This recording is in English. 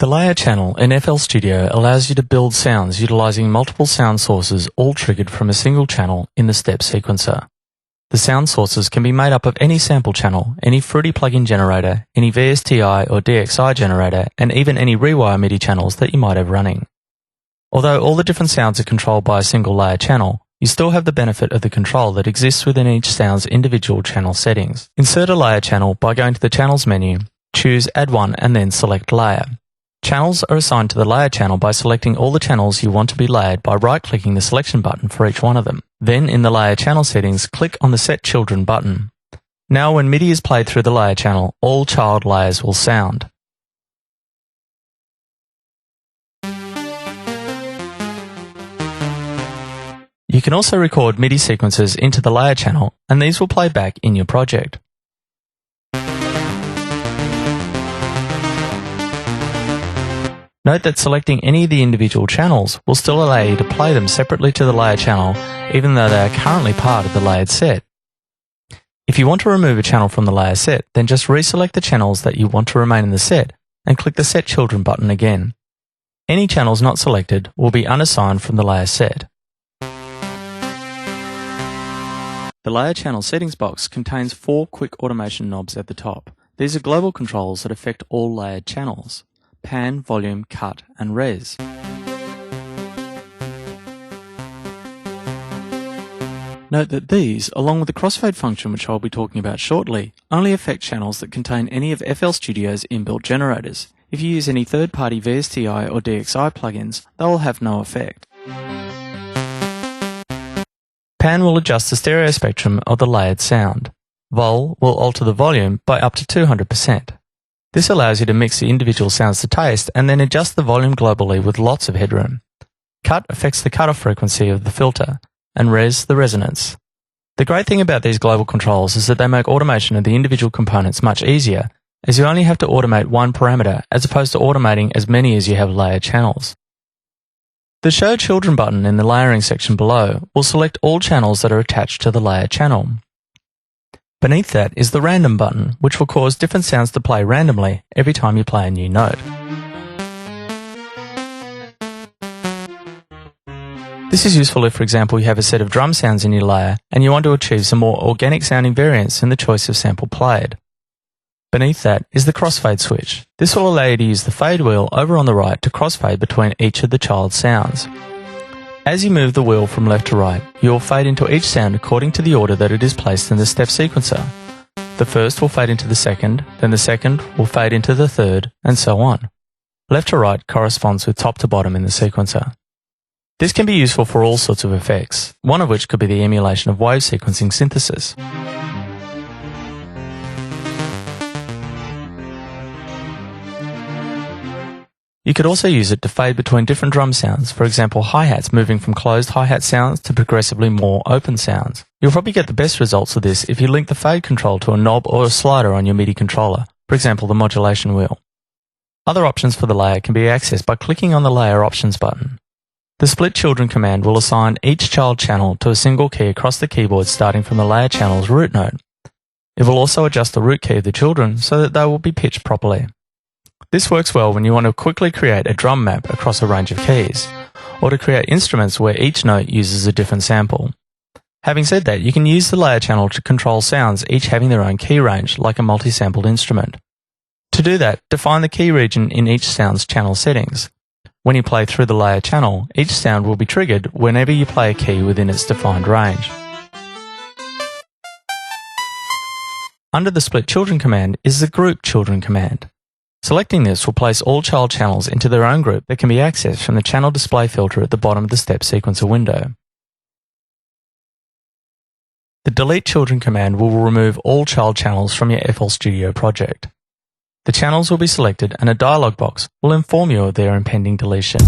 layer channel in FL Studio allows you to build sounds utilizing multiple sound sources all triggered from a single channel in the step sequencer. The sound sources can be made up of any sample channel, any Fruity plugin generator, any VSTi or DXi generator, and even any Rewire MIDI channels that you might have running. Although all the different sounds are controlled by a single layer channel, you still have the benefit of the control that exists within each sound's individual channel settings. Insert a layer channel by going to the Channels menu, choose Add One and then select Layer. Channels are assigned to the layer channel by selecting all the channels you want to be layered by right-clicking the selection button for each one of them. Then in the layer channel settings, click on the Set Children button. Now when MIDI is played through the layer channel, all child layers will sound. You can also record MIDI sequences into the layer channel, and these will play back in your project. Note that selecting any of the individual channels will still allow you to play them separately to the layer channel, even though they are currently part of the layered set. If you want to remove a channel from the layer set, then just reselect the channels that you want to remain in the set and click the Set Children button again. Any channels not selected will be unassigned from the layer set. The layer channel settings box contains 4 quick automation knobs at the top. These are global controls that affect all layered channels: pan, volume, cut, and res. Note that these, along with the crossfade function which I'll be talking about shortly, only affect channels that contain any of FL Studio's inbuilt generators. If you use any third-party VSTi or DXi plugins, they will have no effect. Pan will adjust the stereo spectrum of the layered sound. Vol will alter the volume by up to 200%. This allows you to mix the individual sounds to taste and then adjust the volume globally with lots of headroom. Cut affects the cutoff frequency of the filter, and res the resonance. The great thing about these global controls is that they make automation of the individual components much easier, as you only have to automate one parameter as opposed to automating as many as you have layered channels. The Show Children button in the layering section below will select all channels that are attached to the layer channel. Beneath that is the Random button, which will cause different sounds to play randomly every time you play a new note. This is useful if, for example, you have a set of drum sounds in your layer and you want to achieve some more organic sounding variance in the choice of sample played. Beneath that is the crossfade switch. This will allow you to use the fade wheel over on the right to crossfade between each of the child sounds. As you move the wheel from left to right, you will fade into each sound according to the order that it is placed in the step sequencer. The first will fade into the second, then the second will fade into the third, and so on. Left to right corresponds with top to bottom in the sequencer. This can be useful for all sorts of effects, one of which could be the emulation of wave sequencing synthesis. You could also use it to fade between different drum sounds, for example hi-hats moving from closed hi-hat sounds to progressively more open sounds. You'll probably get the best results of this if you link the fade control to a knob or a slider on your MIDI controller, for example the modulation wheel. Other options for the layer can be accessed by clicking on the Layer Options button. The Split Children command will assign each child channel to a single key across the keyboard starting from the layer channel's root note. It will also adjust the root key of the children so that they will be pitched properly. This works well when you want to quickly create a drum map across a range of keys, or to create instruments where each note uses a different sample. Having said that, you can use the layer channel to control sounds each having their own key range, like a multi-sampled instrument. To do that, define the key region in each sound's channel settings. When you play through the layer channel, each sound will be triggered whenever you play a key within its defined range. Under the Split Children command is the Group Children command. Selecting this will place all child channels into their own group that can be accessed from the channel display filter at the bottom of the step sequencer window. The Delete Children command will remove all child channels from your FL Studio project. The channels will be selected and a dialog box will inform you of their impending deletion.